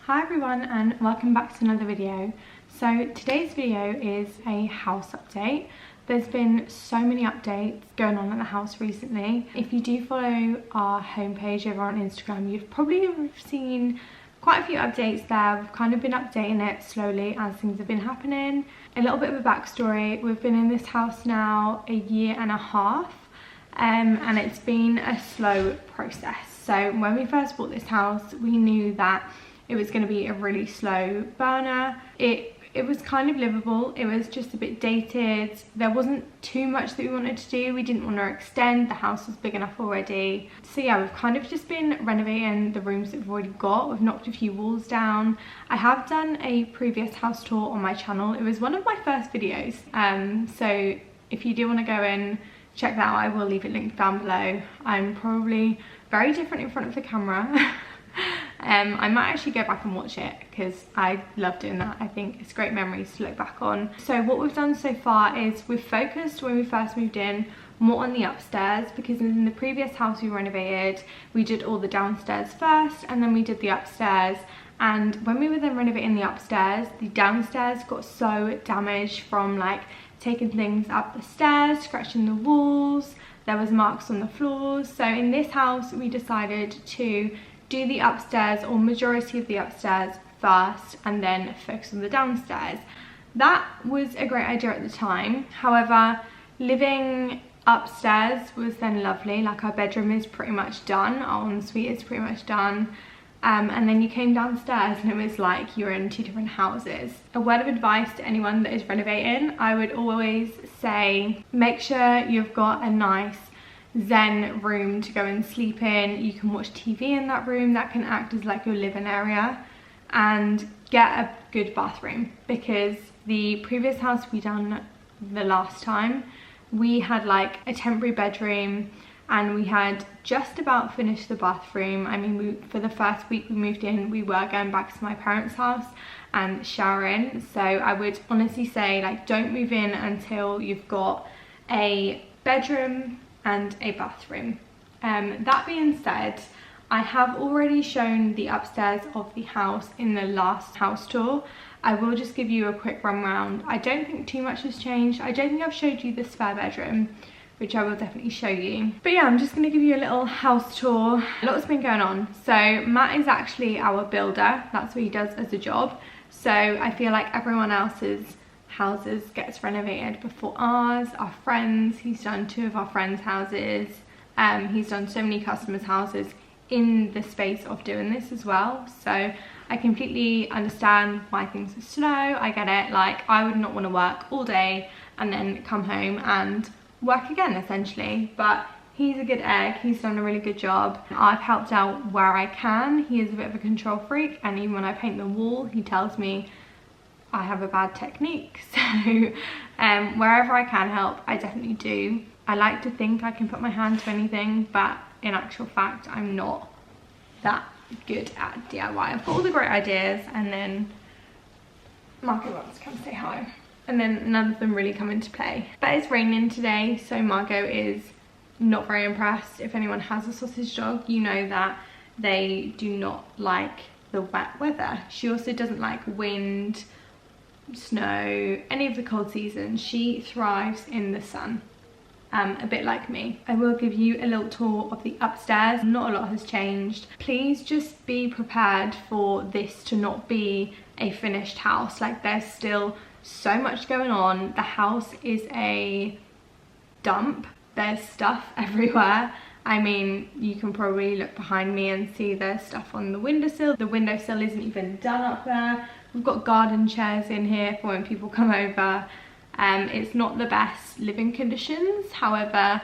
Hi everyone and welcome back to another video. So today's video is a house update. There's been so many updates going on at the house recently. If you do follow our homepage over on Instagram, you've probably seen quite a few updates there. We've kind of been updating it slowly as things have been happening. A little bit of a backstory: we've been in this house now a year and a half, and it's been a slow process. So when we first bought this house, we knew that it was going to be a really slow burner. It was kind of livable. It was just a bit dated. There wasn't too much that we wanted to do. We didn't want to extend. The house was big enough already. So yeah, we've kind of just been renovating the rooms that we've already got. We've knocked a few walls down. I have done a previous house tour on my channel. It was one of my first videos. So if you do want to go and check that out, I will leave it linked down below. I'm probably very different in front of the camera. I might actually go back and watch it because I love doing that. I think it's great memories to look back on. So what we've done so far is we've focused, when we first moved in, more on the upstairs, because in the previous house we renovated, we did all the downstairs first and then we did the upstairs. And when we were then renovating the upstairs, the downstairs got so damaged from like taking things up the stairs, scratching the walls. There was marks on the floors. So in this house we decided to do the upstairs, or majority of the upstairs, first and then focus on the downstairs. That was a great idea at the time. However, living upstairs was then lovely. Like, our bedroom is pretty much done, our ensuite is pretty much done, and then you came downstairs and it was like you were in two different houses. A word of advice to anyone that is renovating: I would always say, make sure you've got a nice zen room to go and sleep in. You can watch TV in that room. That can act as like your living area. And get a good bathroom, because the previous house we done the last time, we had like a temporary bedroom and we had just about finished the bathroom. I mean, for the first week we moved in, we were going back to my parents' house and showering. So I would honestly say, like, don't move in until you've got a bedroom and a bathroom. That being said, I have already shown the upstairs of the house in the last house tour. I will just give you a quick run round. I don't think too much has changed. I don't think I've showed you the spare bedroom, which I will definitely show you. But yeah, I'm just going to give you a little house tour. A lot's been going on. So Matt is actually our builder. That's what he does as a job. So I feel like everyone else's houses gets renovated before ours. Our friends, he's done 2 of our friends' houses. He's done so many customers' houses in the space of doing this as well. So I completely understand why things are slow. I get it. Like, I would not want to work all day and then come home and work again, essentially. But he's a good egg. He's done a really good job. I've helped out where I can. He is a bit of a control freak, and even when I paint the wall, he tells me I have a bad technique. So wherever I can help, I definitely do. I like to think I can put my hand to anything, but in actual fact, I'm not that good at DIY. I've got all the great ideas, and then Margot wants to come say hi, and then none of them really come into play. But it's raining today, so Margot is not very impressed. If anyone has a sausage dog, you know that they do not like the wet weather. She also doesn't like wind, snow, any of the cold seasons. She thrives in the sun, a bit like me. I will give you a little tour of the upstairs. Not a lot has changed. Please just be prepared for this to not be a finished house. Like, there's still so much going on. The house is a dump. There's stuff everywhere. I mean, you can probably look behind me and see there's stuff on the windowsill. The windowsill isn't even done up there. We've got garden chairs in here for when people come over. It's not the best living conditions. However,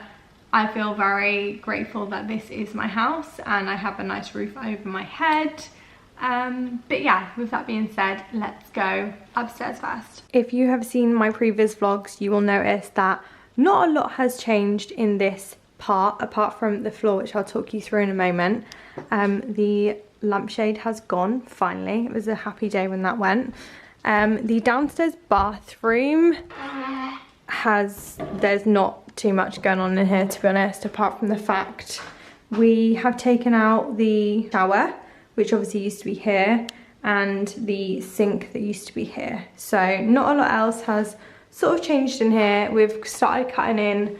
I feel very grateful that this is my house and I have a nice roof over my head. But yeah, with that being said, let's go upstairs first. If you have seen my previous vlogs, you will notice that not a lot has changed in this part, apart from the floor, which I'll talk you through in a moment. The lampshade has gone, finally. It was a happy day when that went. The downstairs bathroom there's not too much going on in here, to be honest, apart from the fact we have taken out the shower, which obviously used to be here, and the sink that used to be here. So not a lot else has sort of changed in here. We've started cutting in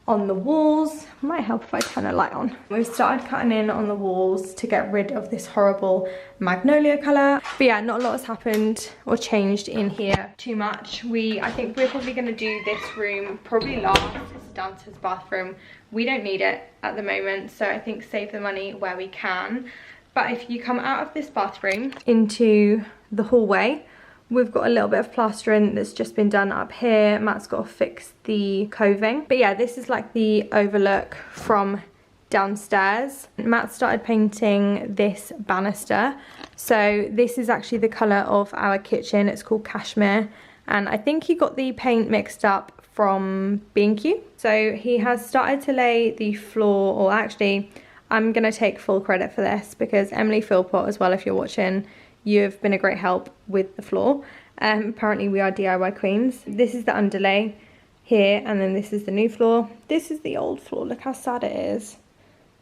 on the walls. Might help if I turn a light on. We've started cutting in on the walls to get rid of this horrible magnolia colour. But yeah, not a lot has happened or changed in here too much. I think we're probably going to do this room probably last. It's a downstairs bathroom. We don't need it at the moment, so I think save the money where we can. But if you come out of this bathroom into the hallway, we've got a little bit of plastering that's just been done up here. Matt's got to fix the coving. But yeah, this is like the overlook from downstairs. Matt started painting this banister. So this is actually the colour of our kitchen. It's called Cashmere. And I think he got the paint mixed up from B&Q. So he has started to lay the floor, or actually, I'm going to take full credit for this because Emily Philpott as well, if you're watching, you've been a great help with the floor. Apparently we are DIY queens. This is the underlay here, and then this is the new floor. This is the old floor. Look how sad it is.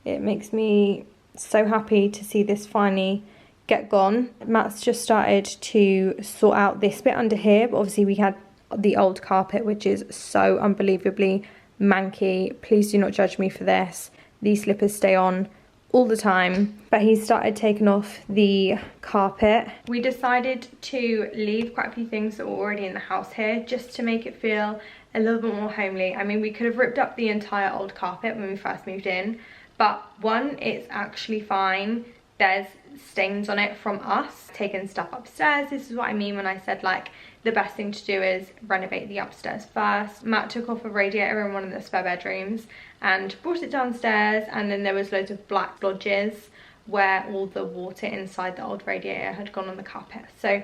It makes me so happy to see this finally get gone. Matt's just started to sort out this bit under here, but obviously we had the old carpet, which is so unbelievably manky. Please do not judge me for this. These slippers stay on all the time, but he started taking off the carpet. We decided to leave quite a few things that were already in the house here just to make it feel a little bit more homely. I mean, we could have ripped up the entire old carpet when we first moved in, but one, it's actually fine. There's stains on it from us taking stuff upstairs. This is what I mean when I said like the best thing to do is renovate the upstairs first. Matt took off a radiator in one of the spare bedrooms and brought it downstairs, and then there was loads of black blodges where all the water inside the old radiator had gone on the carpet. So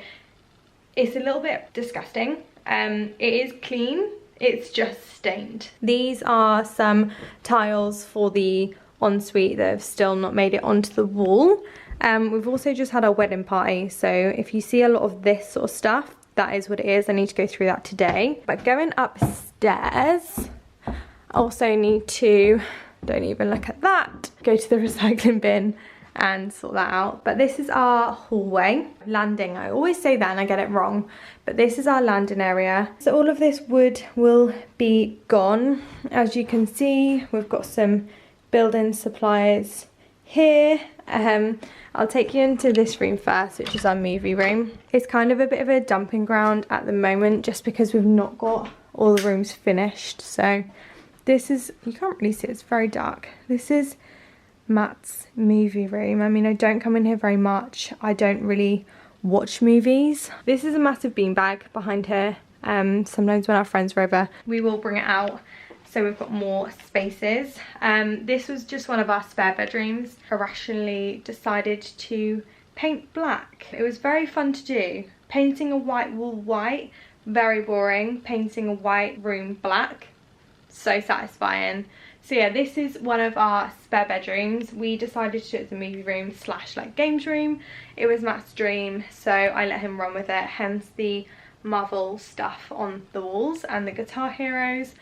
it's a little bit disgusting. It is clean, it's just stained. These are some tiles for the ensuite that have still not made it onto the wall. We've also just had our wedding party, so if you see a lot of this sort of stuff, that is what it is. I need to go through that today. But going upstairs, I also need to, don't even look at that, go to the recycling bin and sort that out. But this is our hallway landing. I always say that and I get it wrong, but this is our landing area. So all of this wood will be gone. As you can see, we've got some building supplies here. I'll take you into this room first, which is our movie room. It's kind of a bit of a dumping ground at the moment just because we've not got all the rooms finished. So this is, you can't really see, it's very dark. This is Matt's movie room. I mean, I don't come in here very much. I don't really watch movies. This is a massive beanbag behind here. Sometimes when our friends are over, we will bring it out. So we've got more spaces. This was just one of our spare bedrooms. I rationally decided to paint black. It was very fun to do. Painting a white wall white, very boring. Painting a white room black, so satisfying. So yeah, this is one of our spare bedrooms. We decided to do it as a movie room slash like games room. It was Matt's dream, so I let him run with it, hence the Marvel stuff on the walls and the Guitar Heroes.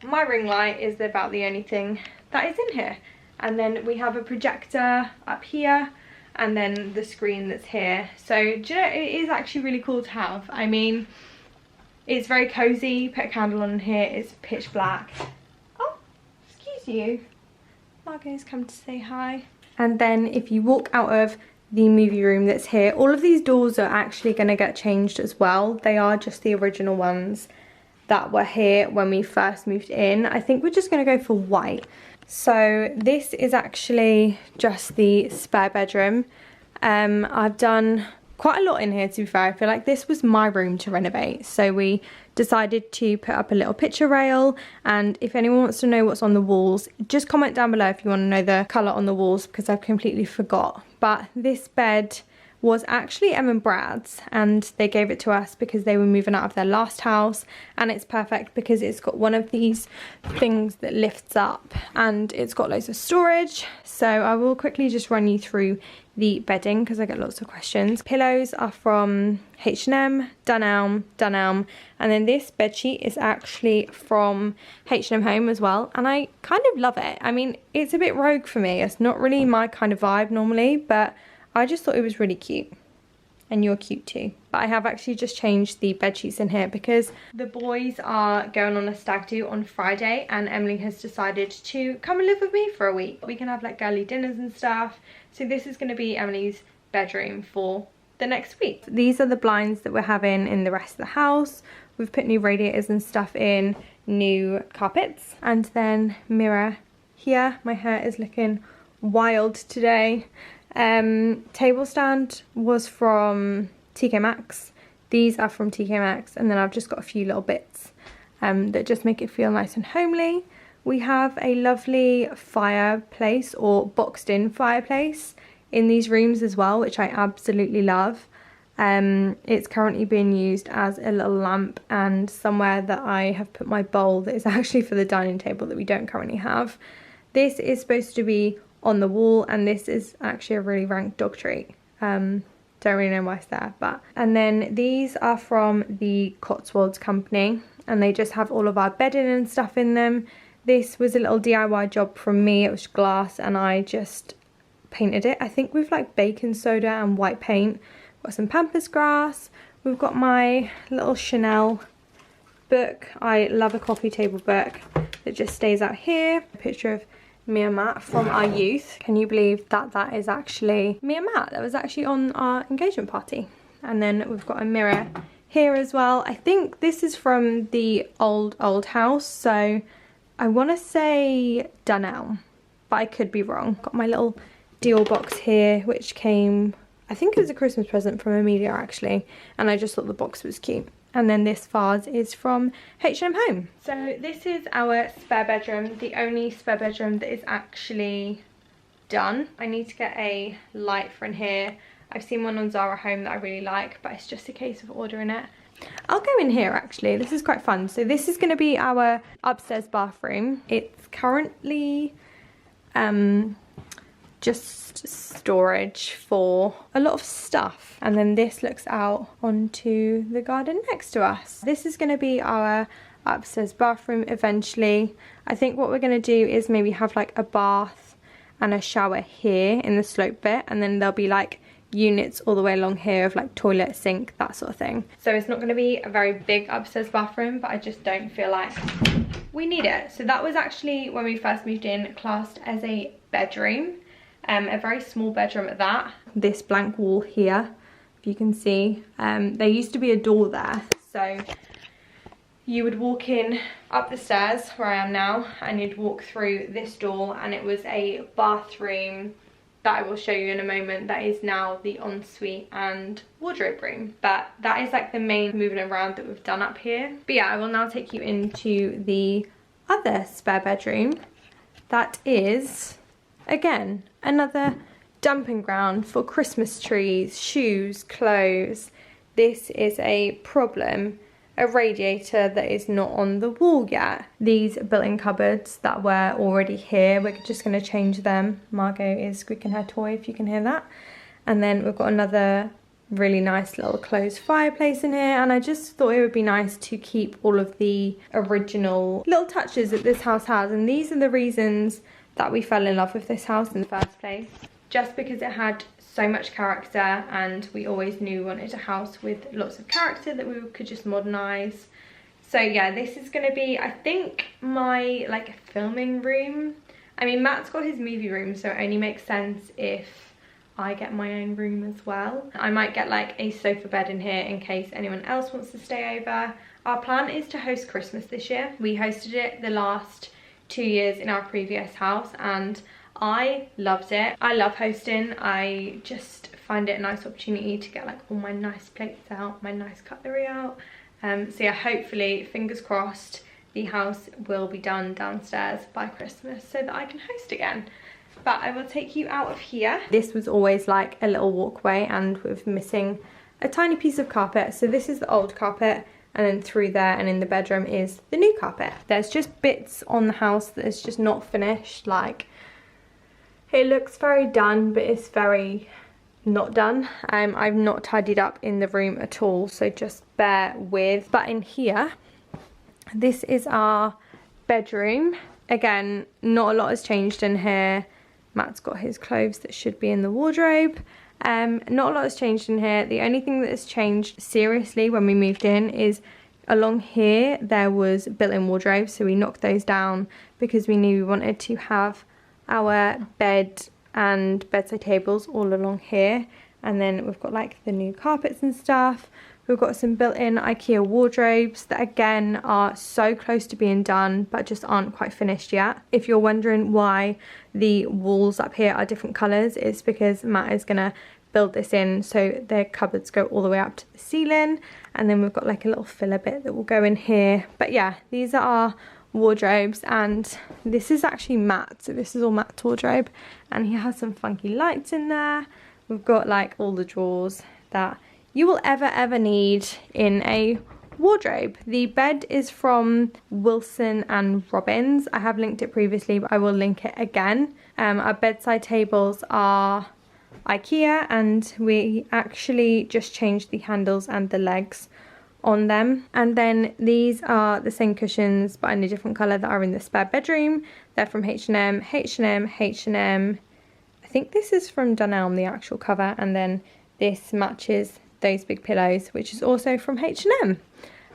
My ring light is about the only thing that is in here. And then we have a projector up here and then the screen that's here. So do you know, it is actually really cool to have. I mean, it's very cozy. Put a candle on here, it's pitch black. Oh, excuse you. Margot's come to say hi. And then if you walk out of the movie room that's here, all of these doors are actually going to get changed as well. They are just the original ones that were here when we first moved in. I think we're just going to go for white. So this is actually just the spare bedroom. I've done quite a lot in here, to be fair. I feel like this was my room to renovate. So we decided to put up a little picture rail, and if anyone wants to know what's on the walls, just comment down below if you want to know the colour on the walls, because I've completely forgot. But this bed was actually Em and Brad's, and they gave it to us because they were moving out of their last house, and it's perfect because it's got one of these things that lifts up and it's got loads of storage. So I will quickly just run you through the bedding because I get lots of questions. Pillows are from H&M, Dunelm, and then this bedsheet is actually from H&M Home as well, and I kind of love it. I mean, it's a bit rogue for me. It's not really my kind of vibe normally, but I just thought it was really cute. and you're cute too. But I have actually just changed the bed sheets in here because the boys are going on a stag do on Friday and Emily has decided to come and live with me for a week. We can have like girly dinners and stuff. So this is going to be Emily's bedroom for the next week. These are the blinds that we're having in the rest of the house. We've put new radiators and stuff in, new carpets, and then mirror here. My hair is looking wild today. Table stand was from TK Maxx. These are from TK Maxx, and then I've just got a few little bits that just make it feel nice and homely. We have a lovely fireplace, or boxed in fireplace, in these rooms as well, which I absolutely love. It's currently being used as a little lamp, and somewhere that I have put my bowl that is actually for the dining table that we don't currently have. This is supposed to be on the wall, and this is actually a really rank dog treat. Don't really know why it's there, but. And then these are from the Cotswolds company, and they just have all of our bedding and stuff in them. This was a little DIY job from me. It was glass and I just painted it, I think with like baking soda and white paint. Got some pampas grass. We've got my little Chanel book. I love a coffee table book that just stays out here. A picture of me and Matt from our youth. Can you believe that that is actually me and Matt? That was actually on our engagement party. And then we've got a mirror here as well. I think this is from the old house, so I want to say Dunelm, but I could be wrong. Got my little deal box here, which came, I think it was a Christmas present from Amelia actually, and I just thought the box was cute. And then this vase is from H&M Home. So this is our spare bedroom, the only spare bedroom that is actually done. I need to get a light for in here. I've seen one on Zara Home that I really like, but it's just a case of ordering it. I'll go in here actually, this is quite fun. So this is going to be our upstairs bathroom. It's currently just storage for a lot of stuff, and then this looks out onto the garden next to us. This is going to be our upstairs bathroom eventually. I think what we're going to do is maybe have like a bath and a shower here in the slope bit, and then there'll be like units all the way along here of like toilet, sink, that sort of thing. So it's not going to be a very big upstairs bathroom, but I just don't feel like we need it. So that was actually, when we first moved in, classed as a bedroom. A very small bedroom at that. This blank wall here, if you can see, there used to be a door there, so you would walk in up the stairs where I am now, and you'd walk through this door, and it was a bathroom that I will show you in a moment. That is now the ensuite and wardrobe room, but that is like the main moving around that we've done up here. But yeah, I will now take you into the other spare bedroom. That is, again, another dumping ground for Christmas trees, shoes, clothes. This is a problem, a radiator that is not on the wall yet. These built-in cupboards that were already here, we're just going to change them. Margot is squeaking her toy, if you can hear that. And then we've got another really nice little closed fireplace in here, and I just thought it would be nice to keep all of the original little touches that this house has, and these are the reasons that we fell in love with this house in the first place. Just because it had so much character, and we always knew we wanted a house with lots of character that we could just modernise. So yeah, this is going to be, I think, my like filming room. I mean, Matt's got his movie room, so it only makes sense if I get my own room as well. I might get like a sofa bed in here in case anyone else wants to stay over. Our plan is to host Christmas this year. We hosted it the last 2 years in our previous house, and I loved it. I love hosting. I just find it a nice opportunity to get like all my nice plates out, my nice cutlery out. So yeah, hopefully, fingers crossed, the house will be done downstairs by Christmas so that I can host again. But I will take you out of here. This was always like a little walkway, and with missing a tiny piece of carpet. So this is the old carpet, and then through there and in the bedroom is the new carpet. There's just bits on the house that is just not finished. Like, it looks very done, but it's very not done. I've not tidied up in the room at all, so just bear with. But in here, this is our bedroom. Again, not a lot has changed in here. Matt's got his clothes that should be in the wardrobe. Not a lot has changed in here. The only thing that has changed seriously when we moved in is along here there was built-in wardrobes, so we knocked those down because we knew we wanted to have our bed and bedside tables all along here. And then we've got like the new carpets and stuff. We've got some built-in IKEA wardrobes that again are so close to being done but just aren't quite finished yet. If you're wondering why the walls up here are different colours, it's because Matt is gonna build this in so their cupboards go all the way up to the ceiling, and then we've got like a little filler bit that will go in here. But yeah, these are our wardrobes, and this is actually Matt, so this is all Matt's wardrobe, and he has some funky lights in there. We've got like all the drawers that you will ever need in a wardrobe. The bed is from Wilson and Robbins. I have linked it previously, but I will link it again. Our bedside tables are IKEA, and we actually just changed the handles and the legs on them. And then these are the same cushions but in a different colour that are in the spare bedroom. They're from H&M, H&M. I think this is from Dunelm, the actual cover, and then this matches those big pillows, which is also from H&M.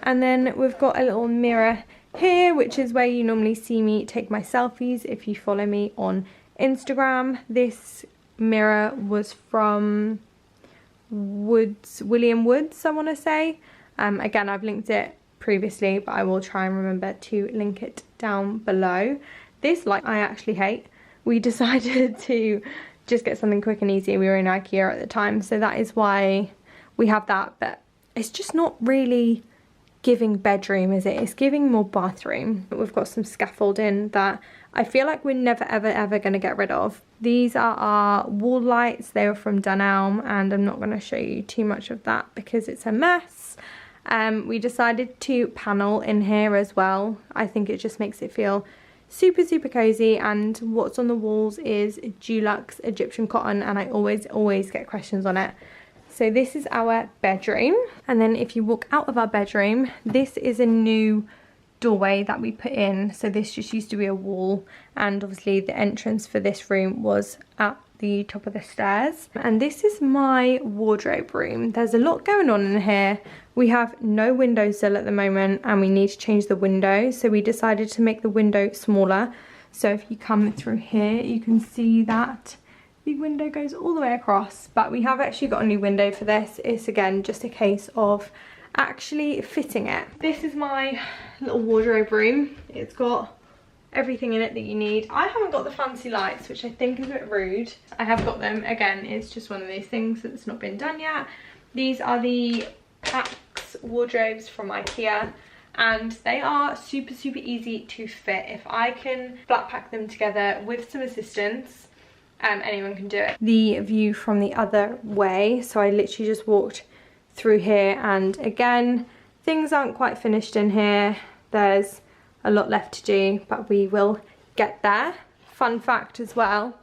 And then we've got a little mirror here, which is where you normally see me take my selfies if you follow me on Instagram. This mirror was from William Woods, I want to say. Again, I've linked it previously, but I will try and remember to link it down below. This light I actually hate. We decided to just get something quick and easy. We were in IKEA at the time, so that is why we have that, but it's just not really giving bedroom, is it? It's giving more bathroom. But we've got some scaffolding that I feel like we're never ever going to get rid of. These are our wall lights. They are from Dunelm, and I'm not going to show you too much of that because it's a mess. We decided to panel in here as well. I think it just makes it feel super cozy, and what's on the walls is Dulux Egyptian cotton, and I always get questions on it. So this is our bedroom, and then if you walk out of our bedroom, this is a new doorway that we put in. So this just used to be a wall, and obviously the entrance for this room was at the top of the stairs. And this is my wardrobe room. There's a lot going on in here. We have no windowsill at the moment, and we need to change the window, so we decided to make the window smaller. So if you come through here, you can see that the window goes all the way across, but we have actually got a new window for this. It's again just a case of actually fitting it. This is my little wardrobe room. It's got everything in it that you need. I haven't got the fancy lights, which I think is a bit rude. I have got them. Again, it's just one of those things that's not been done yet. These are the Pax wardrobes from IKEA, and they are super easy to fit. If I can flat pack them together with some assistance, anyone can do it. The view from the other way, so I literally just walked through here, and again, things aren't quite finished in here. There's a lot left to do, but we will get there. Fun fact as well,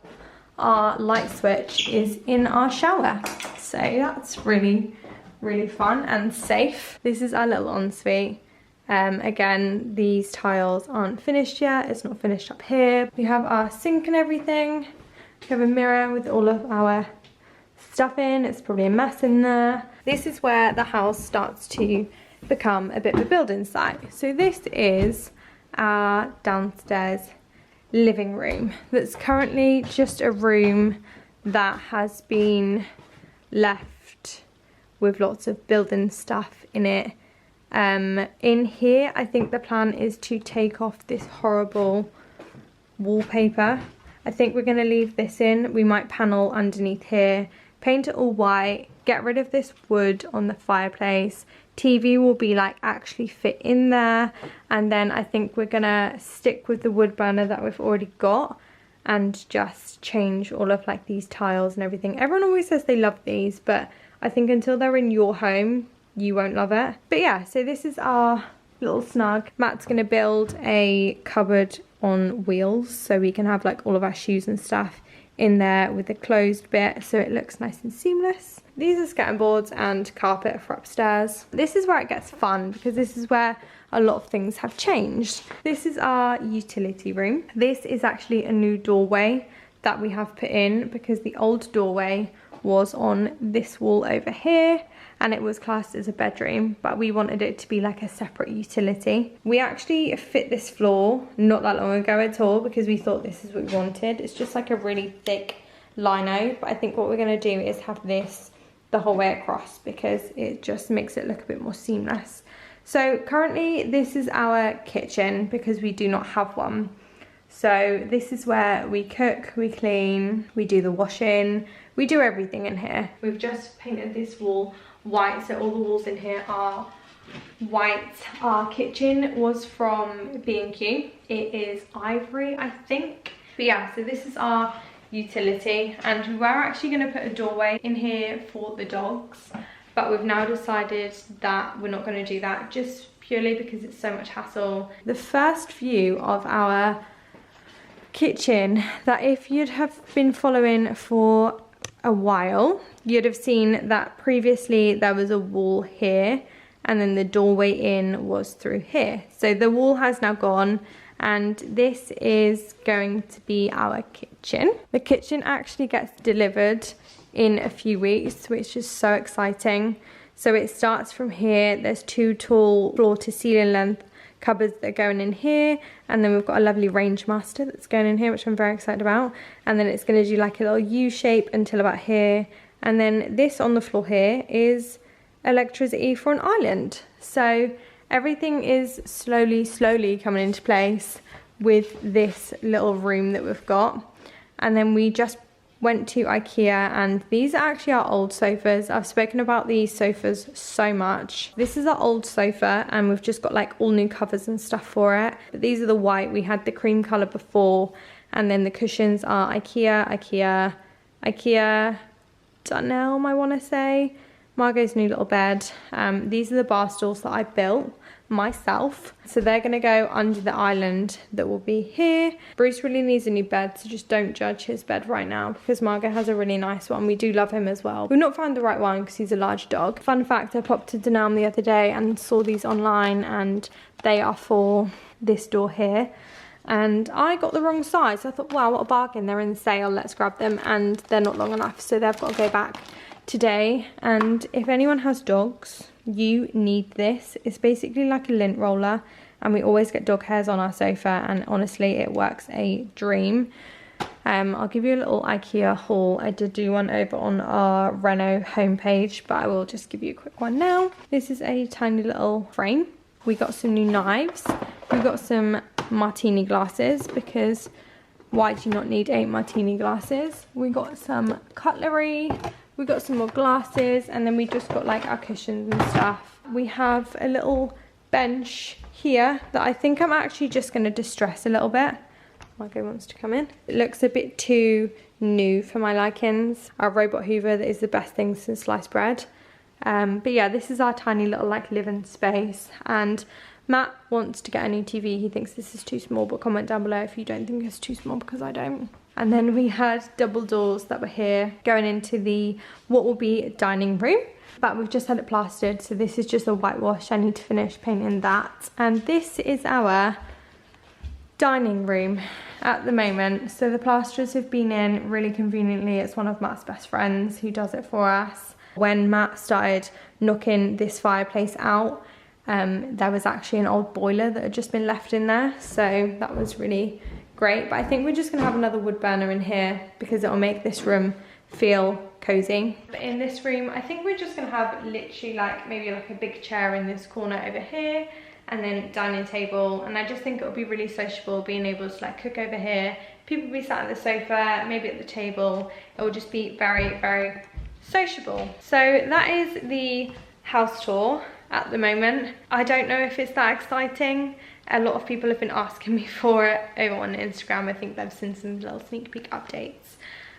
our light switch is in our shower, so that's really fun and safe. This is our little ensuite. Again, these tiles aren't finished yet. It's not finished up here. We have our sink and everything. We have a mirror with all of our stuff in. It's probably a mess in there. This is where the house starts to become a bit of a building site. So this is our downstairs living room. That's currently just a room that has been left with lots of building stuff in it. In here, I think the plan is to take off this horrible wallpaper. I think we're going to leave this in. We might panel underneath here, paint it all white, get rid of this wood on the fireplace. TV will be like actually fit in there, and then I think we're gonna stick with the wood burner that we've already got and just change all of like these tiles and everything. Everyone always says they love these, but I think until they're in your home, you won't love it. But yeah, so this is our little snug. Matt's gonna build a cupboard on wheels so we can have like all of our shoes and stuff in there with a closed bit so it looks nice and seamless. These are skirting boards and carpet for upstairs. This is where it gets fun because this is where a lot of things have changed. This is our utility room. This is actually a new doorway that we have put in because the old doorway was on this wall over here, and it was classed as a bedroom, but we wanted it to be like a separate utility. We actually fit this floor not that long ago at all because we thought this is what we wanted. It's just like a really thick lino, but I think what we're going to do is have this the whole way across because it just makes it look a bit more seamless. So currently this is our kitchen because we do not have one. So this is where we cook, we clean, we do the washing, we do everything in here. We've just painted this wall white, so all the walls in here are white. Our kitchen was from B&Q. It is ivory, I think. But yeah, so this is our utility, and we were actually going to put a doorway in here for the dogs, but we've now decided that we're not going to do that just purely because it's so much hassle. The first view of our kitchen, that if you'd have been following for a while, you'd have seen that previously there was a wall here and then the doorway in was through here. So the wall has now gone, and this is going to be our kitchen. The kitchen actually gets delivered in a few weeks, which is so exciting. So it starts from here. There's 2 tall floor to ceiling length cupboards that are going in here, and then we've got a lovely range master that's going in here, which I'm very excited about. And then it's going to do like a little U shape until about here, and then this on the floor here is electricity for an island. So everything is slowly coming into place with this little room that we've got. And then we just went to IKEA, and these are actually our old sofas. I've spoken about these sofas so much. This is our old sofa, and we've just got like all new covers and stuff for it. But these are the white. We had the cream colour before, and then the cushions are IKEA, Dunelm, I want to say. Margot's new little bed. These are the bar stools that I built myself, so they're going to go under the island that will be here. Bruce really needs a new bed, so just don't judge his bed right now because Margot has a really nice one. We do love him as well. We've not found the right one because he's a large dog. Fun fact, I popped to Dunelm the other day and saw these online, and they are for this door here, and I got the wrong size. I thought, wow, what a bargain, they're in the sale, let's grab them, and they're not long enough, so they've got to go back today. And if anyone has dogs, you need this. It's basically like a lint roller, and we always get dog hairs on our sofa, and honestly it works a dream. I'll give you a little IKEA haul. I did do one over on our Reno homepage, but I will just give you a quick one now. This is a tiny little frame. We got some new knives. We got some martini glasses because why do you not need 8 martini glasses? We got some cutlery. We got some more glasses, and then we just got like our cushions and stuff. We have a little bench here that I think I'm actually just going to distress a little bit. Margot wants to come in. It looks a bit too new for my likings. Our robot hoover that is the best thing since sliced bread. But yeah, this is our tiny little like living space, and Matt wants to get a new TV. He thinks this is too small, but comment down below if you don't think it's too small, because I don't. And then we had double doors that were here going into the what will be dining room, but we've just had it plastered, so this is just a whitewash. I need to finish painting that. And this is our dining room at the moment. So the plasterers have been in really conveniently. It's one of Matt's best friends who does it for us. When Matt started knocking this fireplace out, there was actually an old boiler that had just been left in there, so that was really great. But I think we're just gonna have another wood burner in here because it'll make this room feel cozy. But in this room, I think we're just gonna have literally like maybe like a big chair in this corner over here, and then dining table. And I just think it'll be really sociable being able to like cook over here. People will be sat at the sofa, maybe at the table. It will just be very sociable. So that is the house tour at the moment. I don't know if it's that exciting. A lot of people have been asking me for it over on Instagram. I think they've seen some little sneak peek updates.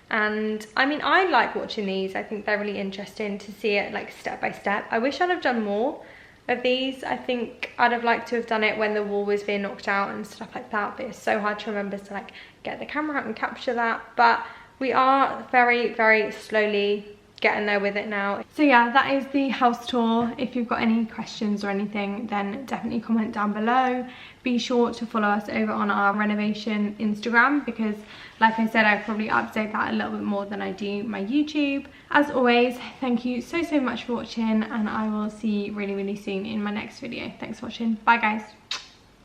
And I mean, I like watching these. I think they're really interesting to see it like step by step. I wish I'd have done more of these. I think I'd have liked to have done it when the wall was being knocked out and stuff like that, but it's so hard to remember to like get the camera out and capture that. But we are very slowly getting there with it now. So yeah, that is the house tour. If you've got any questions or anything, then definitely comment down below. Be sure to follow us over on our renovation Instagram, because like I said, I probably update that a little bit more than I do my YouTube. As always, thank you so much for watching, and I will see you really soon in my next video. Thanks for watching. Bye guys.